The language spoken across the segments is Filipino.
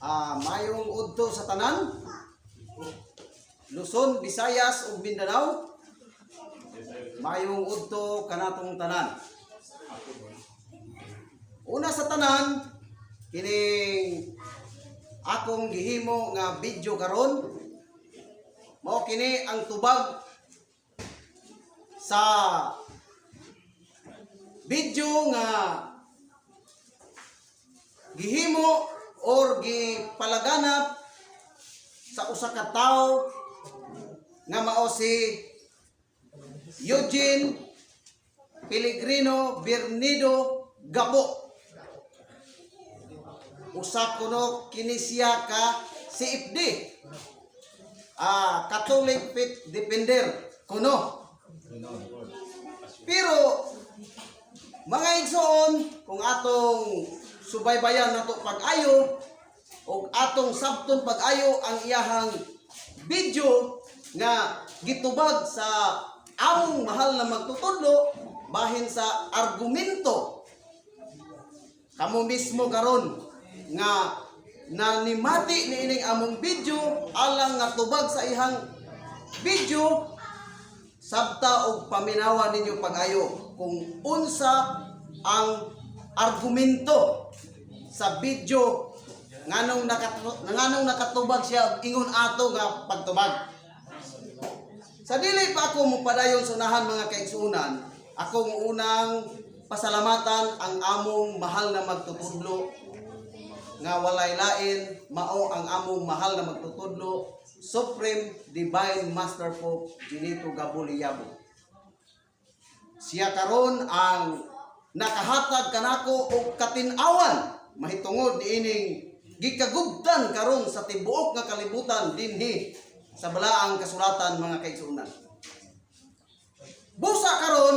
Mayong udto sa tanan, Luzon, Visayas ug Mindanao. Mayong udto kanatong tanan. Una sa tanan, kining akong gihimo nga video karon, mao kini ang tubag sa video nga gihimo or gipalaganap sa usa ka tawo nga mao si Eugene Pellegrino Bernido Gabo. Usa kuno kini siya ka CFD, Catholic Faith Defender kuno. Pero mga igsoon, kung atong subaybayan nato pag-ayo o atong sabton pag-ayo ang iyahang video nga gitubag sa among mahal na magtutudlo bahin sa argumento. Kamo mismo karon nga nanimati niining among video alang nga tubag sa ihang video, sabta og paminawa ninyo pag-ayo kung unsa ang argumento sa video nganong nakatubag siya ingon ato nga pagtubag. Sa dili pa ako mopadayon sunahan mga kaigsuonan, akong unang pasalamatan ang among mahal na magtutudlo nga walay lain mao ang among mahal na magtutudlo, Supreme Divine Master Pope Benito Gabo Liyabo. Siya karon ang nakahatag kanako og katin-awan mahitungod niining gikagubtan karon sa tibuok nga kalibutan dinhi sa balaang kasulatan mga kaigsuonan. Busa karon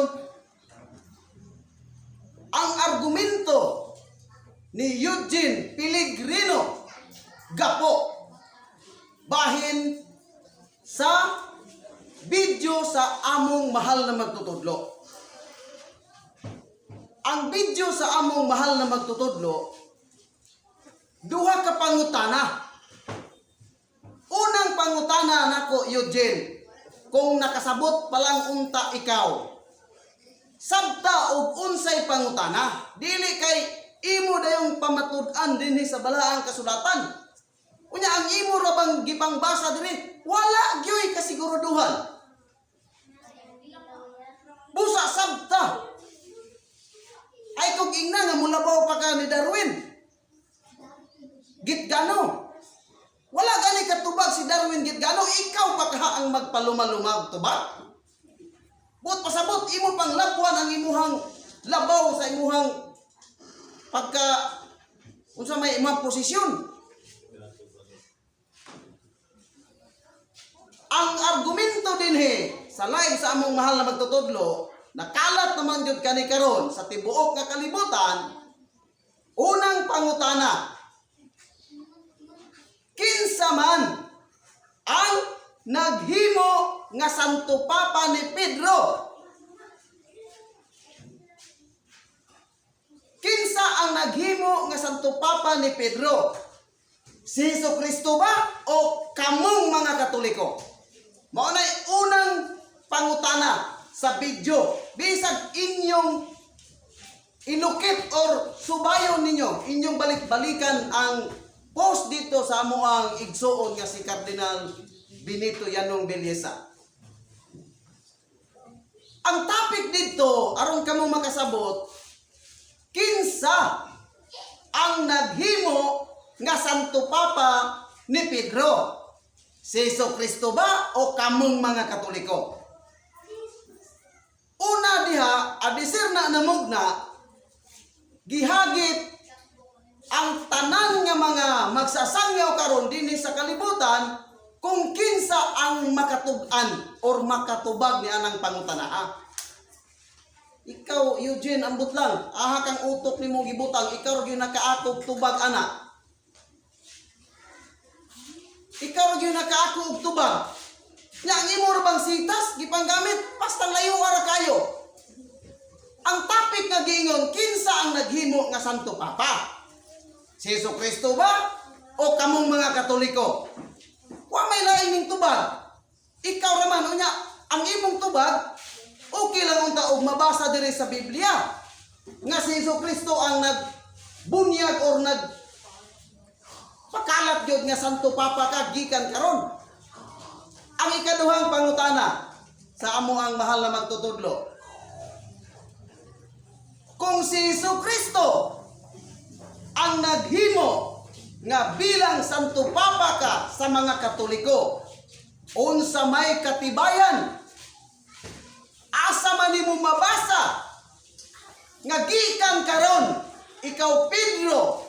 ang argumento ni Eugene Pellegrino Gabo bahin sa video sa among mahal na magtutudlo. Ang video sa among mahal na magtutudlo, duha ka pangutana. Unang pangutana nako, Eugene, kung nakasabot palang unta ikaw, sabta og unsay pangutana, dili kay imo dayong pamatud-an dinhi sa balaang kasulatan. Unya ang imo ra bang gipangbasa diri, wala gyoy kasiguruduhan. Busa sabta. Ay kung ingna nga mulabaw pa ka ni Darwin. Gitgano. Wala gani katubag si Darwin gitgano, ikaw pa ka ang magpalumag-lumag tubag. Buot pasabot imo pang labuan ang imuhang labaw sa imuhang pagka unsa may imong posisyon. Ang argumento dinhi sa live sa among mahal na magtutudlo, nakalat naman jud kani karon sa tibuok nga kalibutan. Unang pangutana, kinsa man ang naghimo nga Santo Papa ni Pedro? Kinsa ang naghimo nga Santo Papa ni Pedro? Si Jesucristo ba o kamong mga Katoliko? Mao nay unang pangutana sa video. Bisag inyong ilukit or subayon ninyo, inyong balik-balikan ang post dito sa amo ang igsuon nga si Cardinal Benito Yanong Belleza. Ang topic dito aron kamo makasabot, kinsa ang naghimo nga Santo Papa ni Pedro? Si Jesucristo ba o kamong mga Katoliko? Una diha, adisir na namugna, gihagit ang tanan nga mga magsasangyaw karon dinhi sa kalibutan kung kinsa ang makatug-an or makatubag ni anang pangutana. Ikaw, Eugene, ambot lang. Aha kang utok nimo gibutang, ikaw gyud nakaatog tubag ana. Ikaw gyud nakaako og tubag. Nya ang imo ra bang sitas gipanggamit basta layo ara kayo. Ang topic nga giingon, kinsa ang naghimo nga Santo Papa? Si Jesucristo ba o kamong mga Katoliko. Wa may lain ning tubag. Ikaw raman unya ang imong tubag okay lang unta og mabasa diri sa Biblia nga si Jesucristo ang nagbunyag or pakalat gyud nga Santo Papa ka gikan karon. Ang ikaduhang pangutana sa amo ang mahal na magtutudlo. Kung si Jesucristo ang naghimo nga bilang Santo Papa ka sa mga Katoliko, unsa may katibayan? Asa man nimo mabasa nga gikan karon ikaw Pedro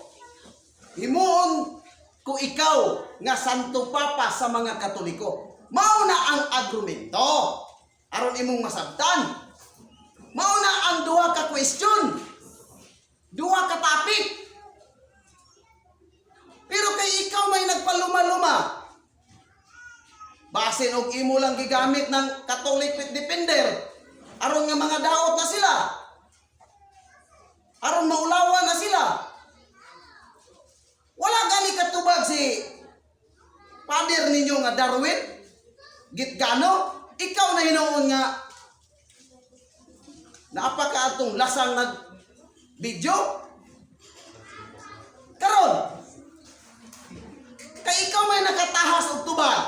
himuon ko ikaw nga Santo Papa sa mga Katoliko? Mao na ang argumento aron imong masabtan. Mao na ang duha ka question, duha ka topic. Pero kay ikaw may nagpaluma-luma, basin og imo lang gigamit ng Catholic defender aron nga mga daot na sila, aron maulawan na sila. Wala gani katubag si pader ninyo nga Darwin Gitgano. Ikaw na hinuon nga naapaka atong lasang nag video karon kay ikaw may nakatahas og tubag,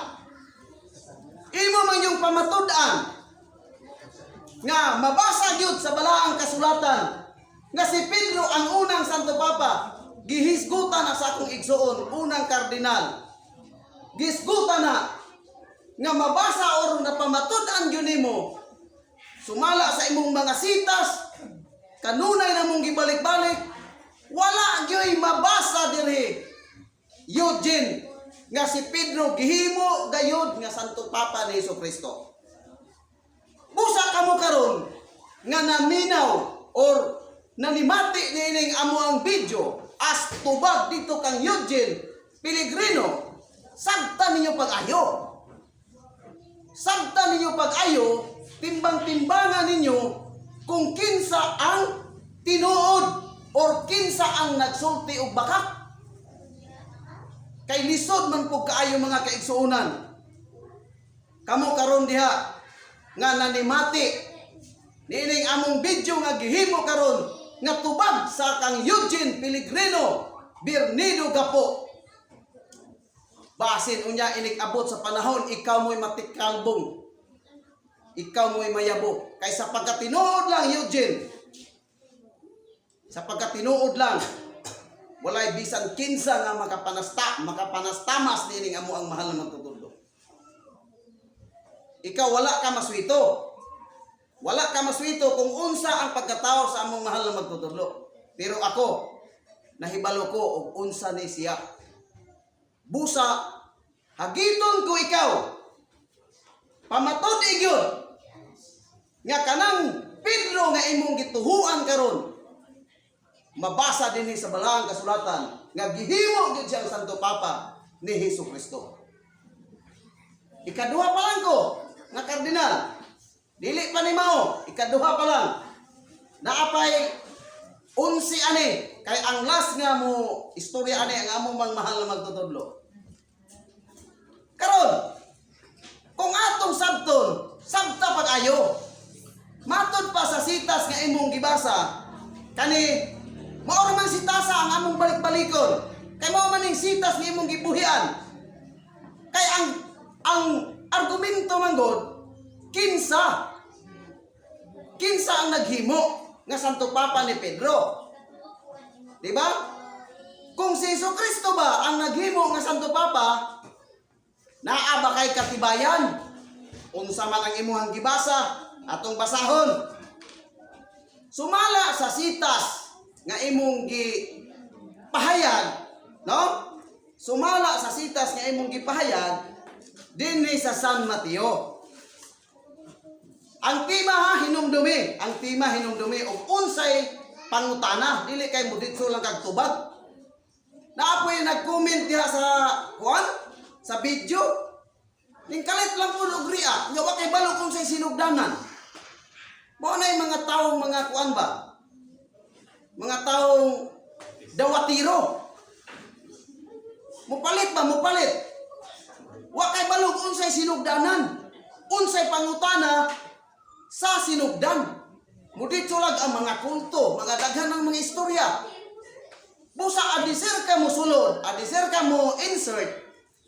imo man yung pamatud-an nga mabasa gyud sa balaang kasulatan nga si Pedro ang unang Santo Papa. Gihisgutan na sa akong igsuon, unang kardinal, gisgutan na nga mabasa or napamatud-an gyud nimo sumala sa imong mga sitas kanunay na mong gibalik-balik. Wala gyud mabasa diri Eugene nga si Pedro gihimo gayud nga Santo Papa ni Jesucristo. Busa kamo karon nga naminaw or nanimati niining amo ang video as tubag dito kang Eugene Pellegrino, sabtan ninyo pag-ayo. Sabtan ninyo pag-ayo, timbang-timbangan ninyo kung kinsa ang tinuod or kinsa ang nagsulti og bakak. Kay lisod man po kaayo mga kaigsuunan. Kamo karon diha nga nanimati niining among video nga gihimo karon nga tubag sa kang Eugene Pellegrino Birnido Gapo. Basin unya inig-abot sa panahon ikaw mo'y matikalbong, ikaw mo'y mayabo. Kay sa pagkatinuod lang Eugene, sa pagkatinuod lang walay bisan kinsa nga makapanastamas niining amo ang mahal na magtutudlo. Ikaw wala ka maswito. Wala ka maswito kung unsa ang pagkatao sa among mahal na magtutudlo. Pero ako nahibalo ko og unsa ni siya. Busa hagiton ko ikaw pamatod igyod nga kanang Pedro nga imong gituhuan karon mabasa dinhi sa balaang kasulatan nga gihimo gyud siya ang Santo Papa ni Jesucristo. Ikaduha pa lang ko nga kardinal, dili pa ni mao, ikaduha pa lang. Naapay 11 ani kay ang last nga mo istorya ani ang among mahal na magtutudlo. Karon kung atong sabta pag-ayo, matod pa sa sitas nga imong gibasa kani mao man sitasa ang among balik-balikon. Kay mao man ning sitas nga imong gibuhian. Kay ang argumento man god kinsa ang naghimo nga Santo Papa ni Pedro. Di ba? Kung si Jesucristo ba ang naghimo nga Santo Papa, naa ba kay katibayan? Unsa man ang imong gibasa atong basahon. Sumala sa sitas nga imong gipahayag, no? Sumala sa sitas nga imong gipahayag dinhi sa San Mateo. Ang tema hinumdumi og unsay pangutana, dili kay muditso lang kag tubag. Naapoy nag-comment diha sa sa video. Ning kalit lang po og riya, nya wa kay balo kung say sinugdanan. Mao nay mga taong mga ba? Mga taong dawatiro. Mupalit ba? Mupalit. Wa kay balog unsay sinugdanan. Unsay pangutana sa sinugdan. Mudito lag ang mga kulto, mga daghan ng mga istorya. Busa adisir ka mo sulod, adisir ka mo insert,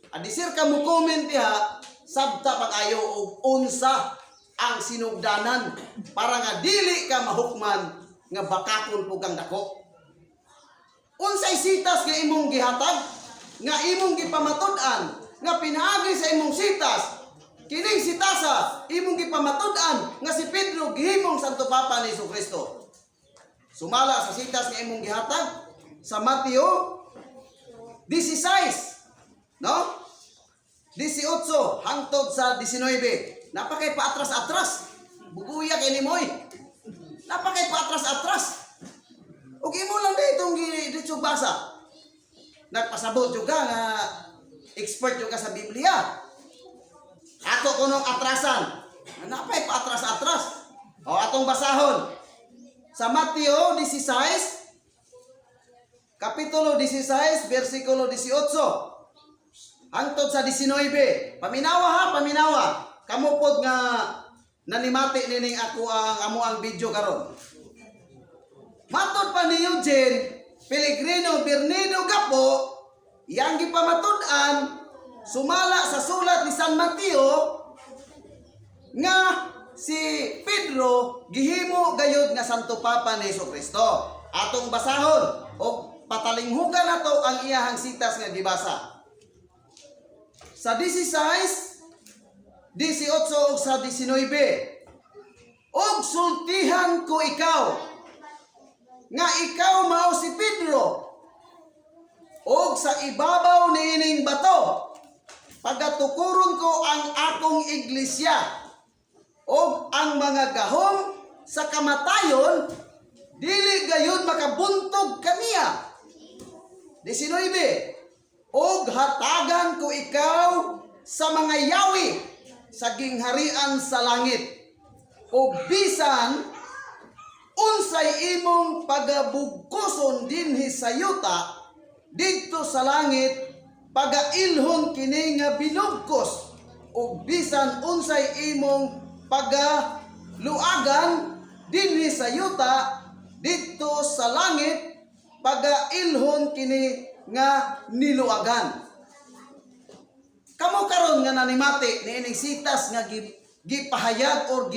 adisir ka mo comment diha, sabta pag-ayo og unsa ang sinugdanan para nga dili ka mahukman nga bakakon po kang dako. Unsay sitas nga imong gihatag, nga imong gipamatud-an, nga pinaagi sa imong sitas, kining sitasa, imong gipamatud-an, nga si Pedro gihimong Santo Papa ni Jesucristo. Sumala sa sitas nga imong gihatag, sa Mateo 16, no? 18 hangtod sa 19. Napakay paatras-atras. Buguya kay nimoy. Napakay paatras-atras. Ug imo lang ditong dito basa. Nagpasabot juga nga expert juga sa Biblia. Ato kunong atrasan. Napay paatras-atras. O atong basahon. Sa Mateo 16 Kapitulo 16, versikulo 18. Hangtod sa 19. Paminawa ha, paminawa. Kamupod nga nanimati nining ako amo ang video karon. Matod pa ni Eugene Pellegrino Bernido Gapo, iyang gipamatud-an sumala sa sulat ni San Mateo nga si Pedro gihimo gayud nga Santo Papa ni Jesucristo. Atong basahon o patalinghugan nato ang iyahang sitas nga gibasa. Sa 16, 18 ug sa 19. Og sultihan ko ikaw nga ikaw mao si Pedro. Og sa ibabaw niining bato pagatukuron ko ang akong iglesia. Og ang mga gahom sa kamatayon dili gayud makabuntog kaniya. 19. Og hatagan ko ikaw sa mga yawi sa gingharian sa langit. Og bisan unsay imong pagabugkoson dinhi sa yuta didto sa langit, pagailhon kini nga binugkos. Og bisan unsay imong pagaluagan dinhi sa yuta didto sa langit, pagailhon kini nga niluagan. Kamo karon nga nanimati niining sitas nga gipahayag or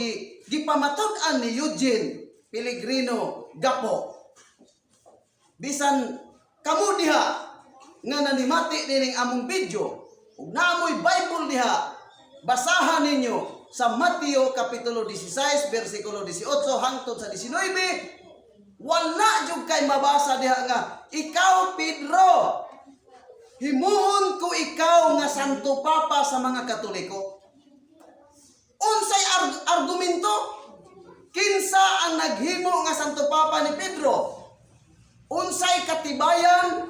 gipamatud-an ni Eugene Pellegrino Gapo. Bisan kamo diha nga nanimati niining among video ug naamoy Bible diha, basahan ninyo sa Mateo Kapitulo 16, versikulo 18 hangtod sa 19. Wala jud kay mabasa diha nga ikaw Pedro, himuon ko ikaw nga Santo Papa sa mga Katoliko. Unsay argumento? Kinsa ang naghimo nga Santo Papa ni Pedro? Unsay katibayan?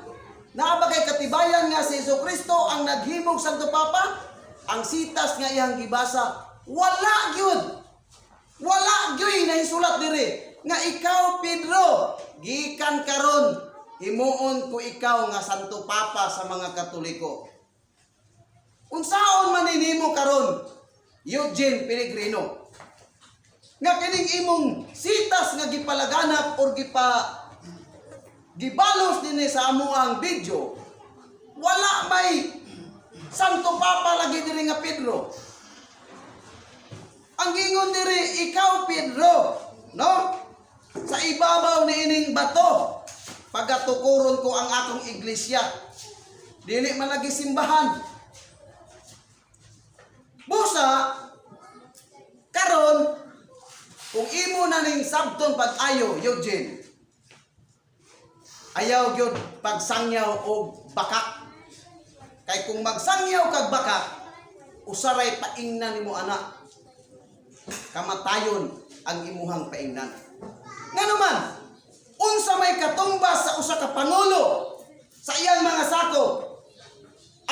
Naa ba kay katibayan nga si Jesucristo ang naghimog Santo Papa? Ang sitas nga iyang gibasa, wala gyud. Wala gyud nahisulat diri nga ikaw Pedro, gikan karon himuon ko ikaw nga Santo Papa sa mga Katoliko. Unsaon man nimo karon Eugene Pellegrino nga kining imong sitas nga gipalaganap or gibalos dinhi sa amuang video, wala may Santo Papa lagi diri nga Pedro. Ang gingon diri ikaw Pedro, no? Sa ibabaw ni ining bato pagatukuron ko ang akong iglesia. Dili man lagi simbahan. Busa karon kung imo na ning sabton pag-ayo Eugene, ayaw gyud pagsangyaw og bakak. Kay kung magsangyaw kag bakak, usaray paingnan nimo anak. Kamatayon ang imuhang paingnan. Ngano man, unsa may katumbas sa usa ka pangulo sa iyang mga sakop.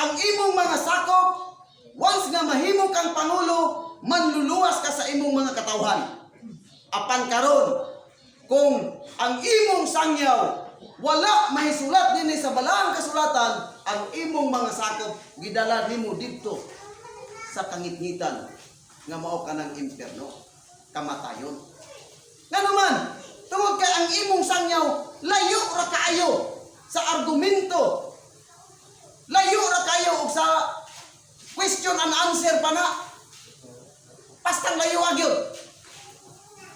Ang imong mga sakop, once nga mahimo kang pangulo, manluluwas ka sa imong mga katawhan. Apan karon, kung ang imong sangyaw wala mahisulat dinhi sa balaang kasulatan, ang imong mga sakop gidala nimo didto sa kangitngitan nga mao kanang impierno, kamatayon. Nga naman, tungod kay ang imong sangyaw layo ra kaayo sa argumento, layo ra kayo og sa question and answer pa na. Pastang layo agyod.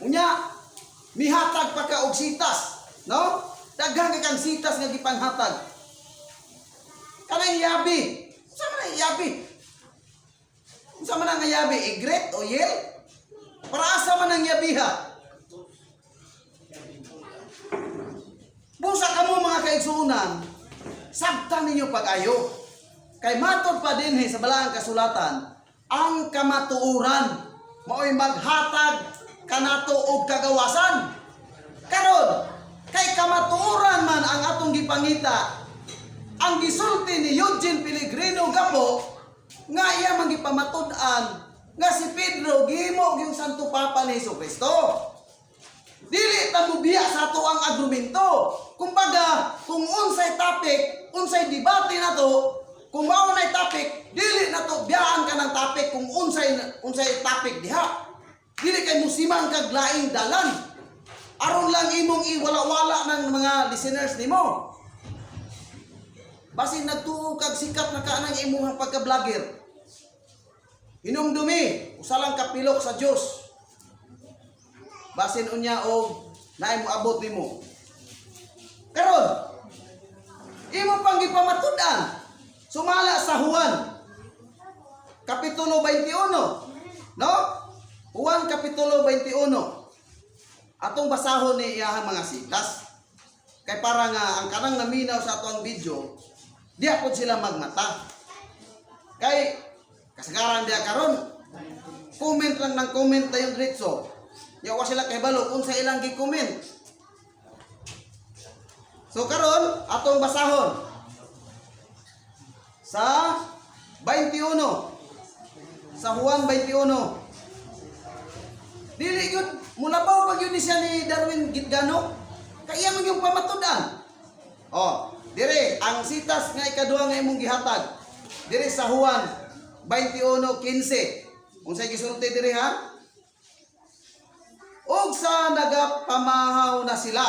Unya, mihatag pa ka og sitas, no? Daghang kang sitas nga gipanghatag. Kanang yabi. Unsa man ang yabi? Unsa man ang yabi? Igret o yel? Para asa man ang yabiha? Busa kamo mga kaigsuonan, sabtan ninyo pag-ayo. Kay matod pa dinhi sa balaang kasulatan, ang kamatuoran mao'y maghatag kanato og kagawasan. Karon, kay kamatuoran man ang atong gipangita, ang gisulti ni Eugene Pellegrino Gapo nga iya man gipamatud-an nga si Pedro gihimo yung Santo Papa ni Jesucristo. Dili ta mubiya sa ato ang argumento. Kumbaga, kung unsay topic, unsay debate nato, kung mao nay topic, dili nato biyaan ka ng topic kung unsay topic diha. Dili kay musimang kag laing dalan. Aron lang imong iwala-wala ng mga listeners nimo. Basin nagtuo kag sikat na kanang imong pagka-vlogger. Hinumdumi, usalang kapilok sa Dios. Basin unya og naay mo abot nimo. Karon, imo pang gipamatud-an sumala sa Juan Kapitulo 21, no? Juan Kapitulo 21. Atong basahon ni iyahang mga sitas. Kay para nga ang kanang naminaw sa atong video, diya po sila magmata. Kay kasagaran diya karon, comment lang ng comment tayo diretso. Diya wa sila kay balo kung sa ilang gi-comment. So karon atong basahon sa 21, sa Juan 21. Dili yun, mulabaw pag yun siya ni Darwin Gitgano, kaya man yung pamatud-an. Oh, dire ang sitas nga ikaduha nga imong gihatag. Dire sa Juan 21:15. Unsay gisulti dire ha? Og sa nagapamahaw na sila,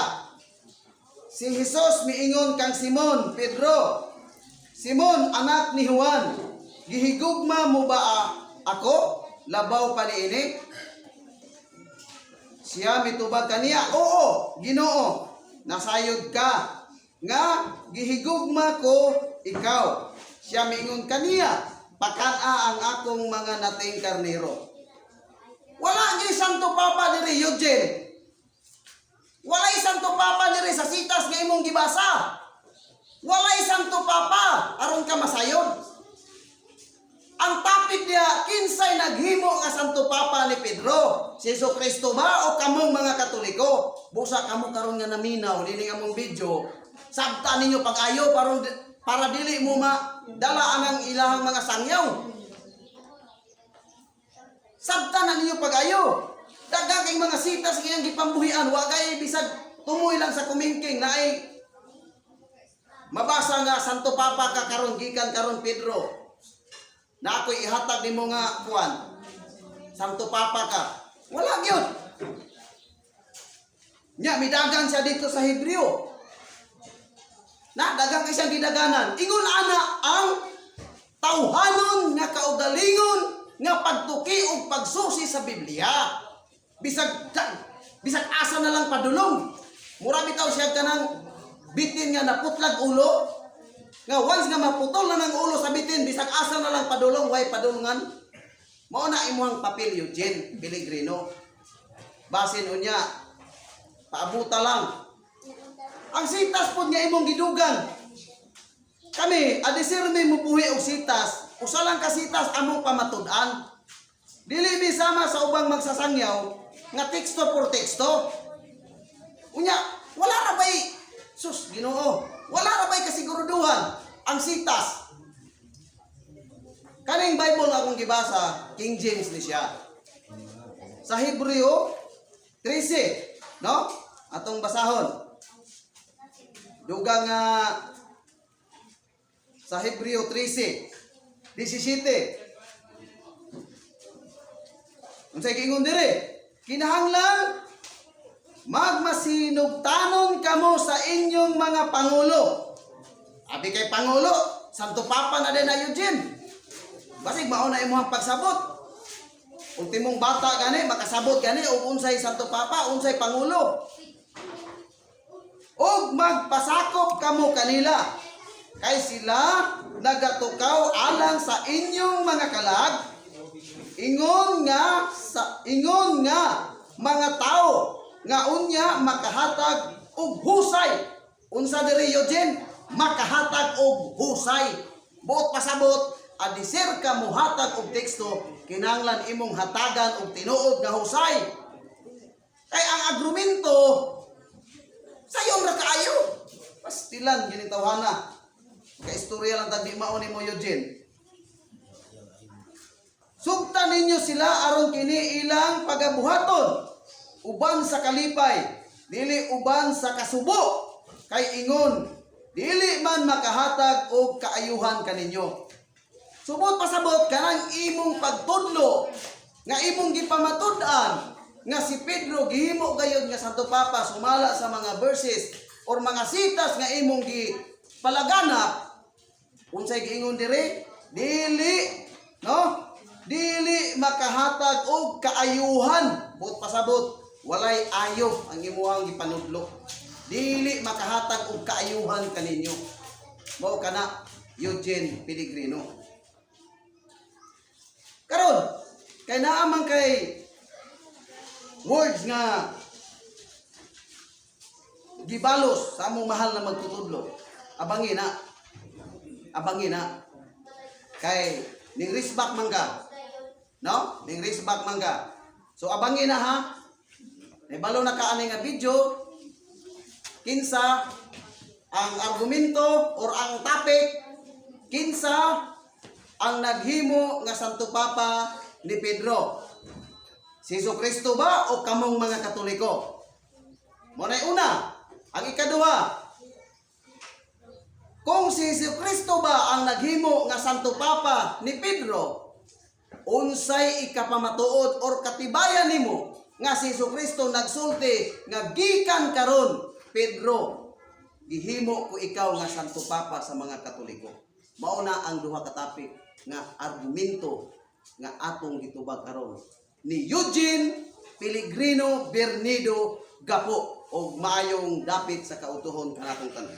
si Jesus miingon kang Simon Pedro, Simon anak ni Juan, gihigugma mo ba ako? Labaw pa niini? Siya mitubag kaniya, oo, Ginoo, nasayod ka, nga gihigugma ko ikaw. Siya miingon kaniya, pakana ang akong mga nating karnero. Wala gi Santo Papa diri Eugene. Walay Santo Papa diri sa sitas nga imong gibasa. Walay Santo Papa aron ka masayod. Ang topic niya, kinsay naghimo nga Santo Papa ni Pedro? Si Jesucristo ba o kamong mga Katoliko? Busa kamo karon nga naminaw dili nga mong video. Sabta ninyo pag-ayo para dili mo madala ang ilahang mga sangyaw. Sabta na ninyo pag-ayo. Daghang kay mga sitas nga gipambuhian, wa kay bisag tumoy lang sa kumingking na ay mabasa nga Santo Papa ka karon gikan karon Pedro. Na ako'y ihatag nimo nga kuan. Santo Papa ka. Wala gyud. Nya midagan siya dito sa Hebreo. Na dagang kay siyang gidaganan. Ingon ana ang tawhanon nga kaugalingon nga pagtuki ug pagsusi sa Biblia. Bisag asa na lang padulong. Mura bitaw siya kanang bitin nga naputlag ulo. Nga once nga maputol na ng ulo sa bitin, bisag asa na lang padulong, way padulungan. Mao na imuhang papel Eugene Pellegrino. Basin unya, paabuta lang. Ang sitas po niya imong gidugang. Kami, adisirme mo buhi og sitas, usa lang ka sitas among pamatud-an. Dili bisama sa ubang magsasangyaw nga teksto por teksto. Unya, wala ra bay sus Ginoo. Wala ra bay kasiguruduhan ang sitas. Kaning Bible akong gibasa, King James ni siya. Sa Hebreo 13, no? Atong basahon. Dugang sa Hebreo 13:17. Unsay giingon dire? Kinahanglan magmasinugtanon kamo sa inyong mga pangulo. Abi kay pangulo, Santo Papa na din na Eugene. Basig mao na imong pagsabot. Ultimong bata gani makasabot gani og unsay Santo Papa, unsay pangulo. Og magpasakop kamo kanila kay sila nagatukaw alang sa inyong mga kalag. Ingon nga mga tao nga unya makahatag og husay. Unsa diri Eugene? Makahatag og husay. Buot pasabot, adisir ka mo hatag og teksto, kinahanglan imong hatagan og tinuod nga husay. Kay ang argumento sayo ra kaayo. Pastilan gini tawhana. Kay istorya lang tag di mao nimo Eugene. Sugtan ninyo sila aron kini ilang pagabuhaton uban sa kalipay, dili uban sa kasubo. Kay ingon, dili man makahatag og kaayuhan kaninyo. Subot pasabot kanang imong pagtudlo nga imong gipamatud-an nga si Pedro gihimo gayud nga Santo Papa sumala sa mga verses or mga sitas nga imong gipalaganap. Unsay giingon dire? Dili makahatag og kaayuhan. Buot pasabot, walay ayo ang imuhang gipanudlo. Dili makahatag og kaayuhan kaninyo. Mao kana Eugene Pellegrino. Karon kay naa man kay words nga gibalos sa among mahal na magtutudlo. Abangin na. Kay ning risbak man ka. No? Ning risbak man ka. So abangin na ha. Ibalo na ka ani nga video. Kinsa ang argumento or ang topic, kinsa ang naghimo nga Santo Papa ni Pedro? Si Jesucristo ba o kamong mga Katoliko? Mo na una. Ang ikaduha, kung si Jesucristo ba ang naghimo nga Santo Papa ni Pedro, unsay ikapamatuod or katibayan nimo nga si Jesucristo nagsulti nga gikan karon Pedro gihimo ko ikaw nga Santo Papa sa mga Katoliko? Mao na ang duha ka topic nga argumento nga atong gitubag karon ni Eugene Pellegrino Bernido Gapo og maayong dapit sa kautuhon kanatong tanan.